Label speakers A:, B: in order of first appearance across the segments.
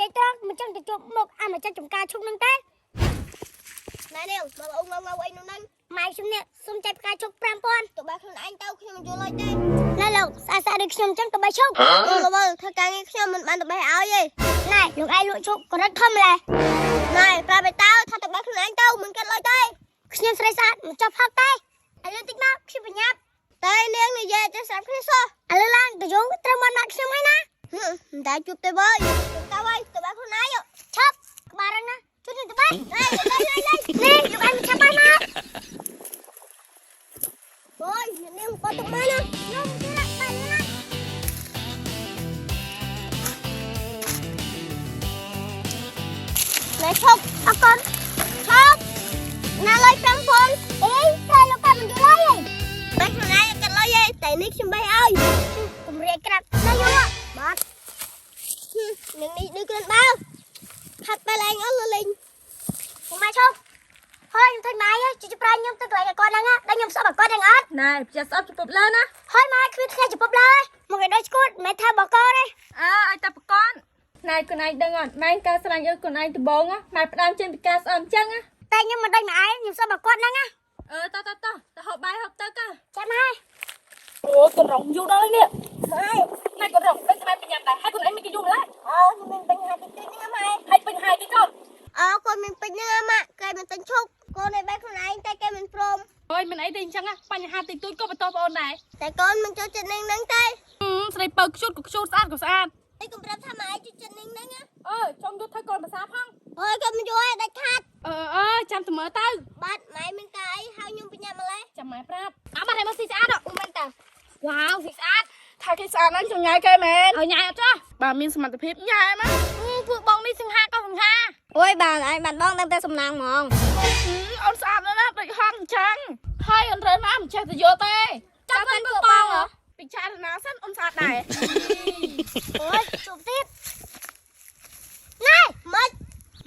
A: យាយត្រង់មិនចឹងទៅជួបមុខអាមកចាត់ចំការឈុកនឹងទេណែនាងមកអ៊ំងងអីនោះនឹងម៉ែខ្ញុំនេះសុំចាត់ផ្កាឈុក 5000 ទៅបែខ្លួនឯងទៅខ្ញុំមិនយល់អីទេណែលោកស្អាតដូចខ្ញុំចឹងទៅបែឈុកលោកមើលធ្វើការងារខ្ញុំមិនបានទៅបែឲ្យទេណែលោកឯងលក់ឈុកក៏រត់ខំម្លេះណែប្រាប់ទៅថាទៅបែខ្លួនឯងទៅមិនកាត់លុយទេខ្ញុំស្រីស្អាតមិនចប់ផឹកទេឥឡូវតិចមកខ្ញុំបញ្ញាប់តែនាងនិយាយទៅស្រាប់គ្នាសោះឥឡូវឡើងទៅយងត្រូវមកដាក់ខ្ញុំហើយណាមិនតែជួបទៅវើយទៅហើយទៅបែខ្លួនឯងឆាប់ក្បាលរងណាជួយទៅបែនេះលោកឯងឆាប់បាយមកអូយនាងក៏ទៅមកណាខ្ញុំជិះបាយណាណែឈប់អរគុណឈប់ណាលុយ 5000 អេតែលោកកាមិនយល់អីបែខ្លួនឯងកាត់លុយឯងតែនេះខ្ញុំបែឲ្យគំរាយក្រាត់ណាយល់បាត់នឹងនេះដូចគ្រាន់បើខាត់បែឯងអស់លលេងមកឈប់ហើយខ្ញុំធ្វើម៉ែជួយប្រាញ់ខ្ញុំទៅកន្លែងគាត់ហ្នឹងដល់ខ្ញុំស្អប់គាត់យ៉ាងអត់
B: ណែប្រយ័ត្នស្អប់ជប៉ុបលើណា
A: ហើយម៉ែគ្មានថ្ងៃជប៉ុបលើមកឲ្យដូចឈួតម៉ែថាបកទេ
B: ឲ្យតែបកនណែខ្លួនឯងដឹងអត់ម៉ែការស្រឡាញ់ឲ្យខ្លួនឯងដំបងម៉ែផ្ដើមចេញពីការស្អប់អញ្ចឹង
A: តែខ្ញុំមិនដឹងម៉ែឯងខ្ញុំស្អប់គាត់ហ្នឹង
B: ទៅហូបបាយហូបទៅ
A: ចាំម៉ែ
B: អូកូនរងយូរដល់នេះម៉ែកូនរងដូចម៉ែបញ្ញាប់ដែរហើយខ្លួនឯងមិនគេយូរម្ល៉េះ
A: ខ្ញុំមានបញ្ហាតិចហ្នឹងម៉ែ
B: ហើយបញ្ហាតិចគាត់
A: គាត់មានពេជ្រហ្នឹងម៉ាក់គេមិនទិញឈុកកូនឯបែខ្លួនឯងតែគេមិនព្រម
B: អើយមិនអីទេអញ្ចឹងបញ្ហាតិចតួចក៏បន្តបងអូនដែរ
A: តែកូនមិនចូលចិត្តនឹងទេ
B: ស្រីបើខ្ជូតក៏ខ្ជូតស្អាតក៏ស្អាត
A: ឯងកុំប្រាប់ថាម៉ែចូលចិត្តនឹង
B: ចង់យកធ្វើកូនភាសាផង
A: អើយគេមិនយកឯងដាច់ខាត់
B: ចាំទៅមើលទៅ
A: បាត់ម៉ែមានការអីហៅខ្ញុំបញ្ញាប់ម្លេះ
B: ចាំម៉ែប្រាប់បាត់ឲ្យមកស៊ីស្អាតមិនតាវ៉ាវស៊ីស្អាតថាគេស្អាតហ្នឹងចង់ញ៉ាយគេមែនឲ្យញ៉ាយអត់ចាបើមានសមត្ថភាពញ៉ាយមកពួកបងនេះសង្ហាក៏សង្ហា
A: អូយបានឯងបានបងដឹងតែសំណាងហ្មង
B: អូនស្អាតណាស់ដូចហន់អញ្ចឹងហើយអូនរើមកមិនចេះទៅយកទេ
A: ចាំមិនពួកបង
B: ពិចារណាសិនអូនស្អាតដែរ
A: អូយជប់ទៀតណែ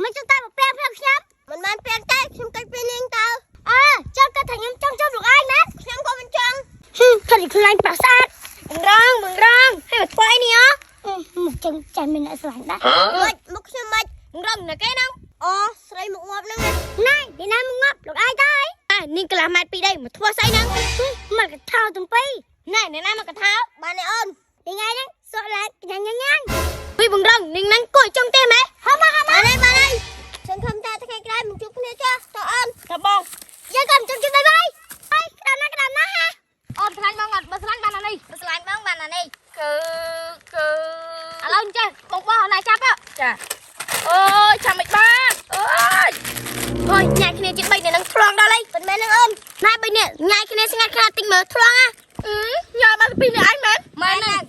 A: មិនចង់តែមកប្រាប់ខ្ញុំមិនបានប្រាប់ទេខ្ញុំកិច្ចពីនាងទៅចាំគាត់ថាខ្ញុំចង់ជប់លោកឯងណាខ្ញុំក៏មិនចង់គាត់ខ្លាញ់ប្រាសាទបង្រងឲ្យមកធ្វើអីនេះមកចឹងចាំមានអ្នកស្រឡាញ់ដែរមុខខ្ញុំមិនរងណាគេហ្នឹងស្រីមុខងាប់ហ្នឹងណែពីណាមកងាប់លោកឯងទៅហើយនាងកន្លះម៉ែត្រពីđâyមកធ្វើស្អីហ្នឹងមកកថាទាំងពីរណែអ្នកណាមកកថាបានទេអូនថ្ងៃហ្នឹងសក់ឡើងញ៉ាំពីបង្រងនាងហ្នឹងគួរចង់ទេម៉ែហមបានហើយសង្ឃឹមថាថ្ងៃក្រោយមិនជួបគ្នាចាស់តើអូន
B: តើបង
A: យើងក៏មិនជួបគ្នាបាយហើយក្តៅណាស់ហា
B: អូនឆ្លាញ់បងអត់បើឆ្លាញ់បានអានេះ
A: បើឆ្លាញ់បងបានអានេះ
B: គឺឥឡូវចេះបងបោះណែចាប់ចាអូយចាំមិនបាន
A: អូយញ៉ាយគ្នាជិត3នាក់នឹងឆ្លងដល់ហើយមិនមែននឹងអូនណែ3នាក់ញ៉ាយគ្នាស្ងាត់ខ្លាតិចមើលឆ្លង
B: ញ៉ាយបាន2នាក់ឯងមែន
A: ហ្នឹង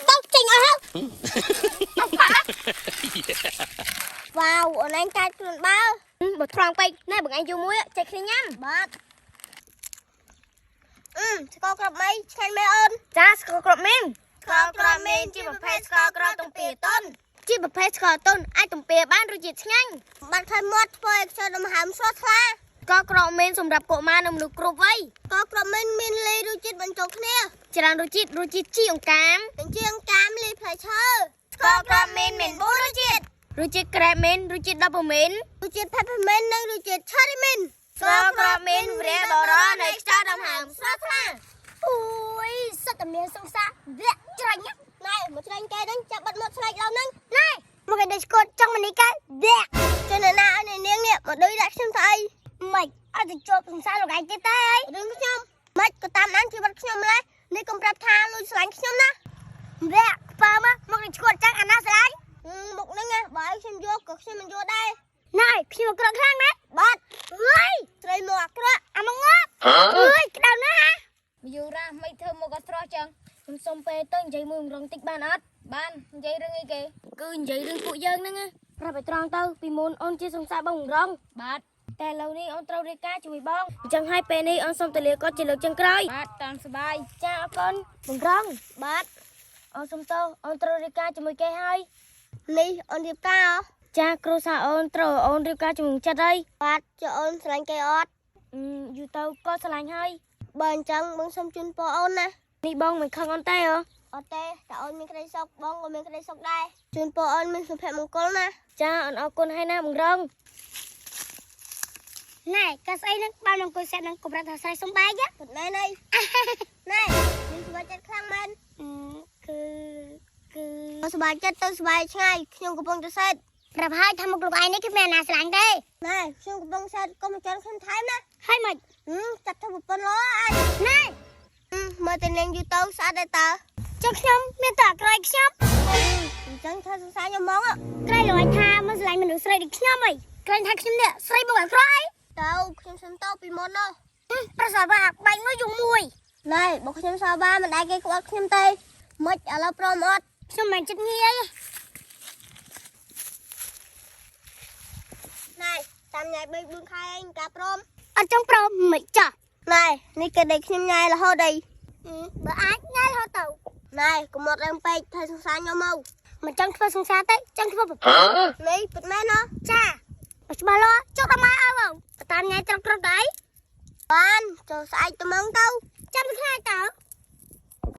A: តោកចេញអស់ហើយវ៉ាវអូនឯងកាច់ខ្លួនបើថ្លង់ពេកណែបងឯងយូរមួយចេះគ្នាញ៉ាំបាទស្ករគ្រាប់មីឆ្ងាញ់មែនអូន
B: ចាស្ករគ្រាប់មី
A: ជាប្រភេទស្ករគ្រាប់ទំពាតុនជាប្រភេទស្ករតុនអាចទំពាបានរសជាតិឆ្ងាញ់បាត់ខៃមាត់ធ្វើឲ្យខ្យល់ដង្ហើមស្រស់ថ្លាស្ករគ្រាប់មីសម្រាប់កុមារនិងមនុស្សគ្រប់វ័យស្ករគ្រាប់មីមានលាយរសជាតិបញ្ចូលគ្នាច្រើនរសជាតិជីអង្កាមទាំងជីអង្កាមលាយផ្លែឈើស្ករគ្រាប់មីមាន4រសជាតិក្រែបមីនរសជាតិដប់មីនរសជាតិផេពមីននិងរសជាតិឆារីមីនស្ករគ្រាប់មីនវរៈបរោនៃខ្យល់ដង្ហើមស្រស់ថ្លាអូយសត្វតែមានសង្សារវាក់ច្រាញ់ណែមកច្រាញ់គេហ្នឹងចាប់បាត់មកឆ្លៃដល់ហ្នឹងណែមកឲ្យដេកស្គតចង់មកនេះគេវាក់ចេញណាឲ្យនាងនេះមកដូចដាក់ខ្ញុំទៅអីមិនអត់ទៅជាប់សង្សារលោកឯងទៀតទេអីរឿងខ្ញុំមិនក៏តាមដានជីវិតខ្ញុំម្លេះនេះកុំប្រាប់ថាលួចស្រឡាញ់ខ្ញុំណាវាក់បើមកនេះស្គតចឹងអាណាស្រឡាញ់មុខហ្នឹងបើឲ្យខ្ញុំយកក៏ខ្ញុំមិនយកដែរណែខ្ញុំអក្រក់ខ្លាំងណាស់បាត់អើយស្រីមកអក្រក់អាមកងាប់អើយក្តៅណាស់ហា
B: យូរ៉ាមិនធ្វើមកអត់ស្រស់ចឹងខ្ញុំសុំពេលទៅនិយាយមួយរងតិចបានអត់បាននិយាយរឿងអីគេគឺនិយាយរឿងពួកយើងហ្នឹង
A: ប្រាប់ឲ្យត្រង់ទៅពីមុនអូនជាសង្សារបងរង
B: បាទ
A: តែឥឡូវនេះអូនត្រូវរៀបការជាមួយបងអញ្ចឹងហើយពេលនេះអូនសុំទៅលាគាត់ជាលើកចុងក្រោយ
B: បាទតាមសប្បាយ
A: ចាអរគុណបងរងបាទអូនសុំទៅអូនត្រូវរៀបការជាមួយគេហើយនេះអូនរៀបការចាគ្រូសាអូនត្រូវអូនរៀបការជាមួយចិត្តហើយបាទចុះអូនស្រឡាញ់គេអត់យូរទៅក៏ស្រឡាញ់ហើយបើអញ្ចឹងបងសុំជូនពរអូនណានេះបងមិនខឹងអូនទេ អត់ទេតែអូនមានក្តីសុខបងក៏មានក្តីសុខដែរជូនពរអូនមានសុភមង្គលណាចាអូនអរគុណហើយណាបងរងណែកាស្អីនឹងបានអង្គុយសេះនឹងកម្រិតថាស្រ័យសំបែកពិតមែនអីណែមានសប្បាយចិត្តខ្លាំងមែនគឺសប្បាយចិត្តទៅសប្បាយឆ្ងាយខ្ញុំកំពុងទៅសេះប្រាប់ហើយថាមកលោកឯងនេះគឺមានណាស្រឡាញ់ទេណែខ្ញុំកំពុងសេះកុំចង់ខ្ញុំថែមណាហើយមិនចាត់ធ្វើប្រពន្ធល្អអញណែមើលតែនាងយូរទៅស្អាតដែរតើចុះខ្ញុំមានតែក្រៃខ្ញុំអញ្ចឹងថាសង្សារខ្ញុំមកក្រៃលួយថាមកស្រឡាញ់មនុស្សស្រីដូចខ្ញុំអីក្រែងថាខ្ញុំនេះស្រីមកឲ្យក្រៃទៅខ្ញុំសុំតពីមុននោះប្រសាបាបាញ់មួយយងមួយណែបើខ្ញុំសាបាមិនដែរគេក្បត់ខ្ញុំទេមិនឥឡូវព្រមអត់ខ្ញុំមិនចិត្តងាយណែតាមញ៉ៃ3-4ខែឯងការព្រមអត់ចង់ព្រមមិនចាស់ណែនេះគេដេកខ្ញុំញ៉ៃរហូតអីបើអាចញ៉ៃរហូតទៅណែកុំអត់រឹងពេកធ្វើសង្សារខ្ញុំមកមិនចង់ធ្វើសង្សារទេចង់ធ្វើប្រពន្ធនេះពិតមែនហ៎ចាបើច្បាស់លាស់ចុះដល់មកអើតាមញ៉ៃត្រឹមត្រូវដែរបានចូលស្អែកត្មងទៅចាំខ្លាចតើ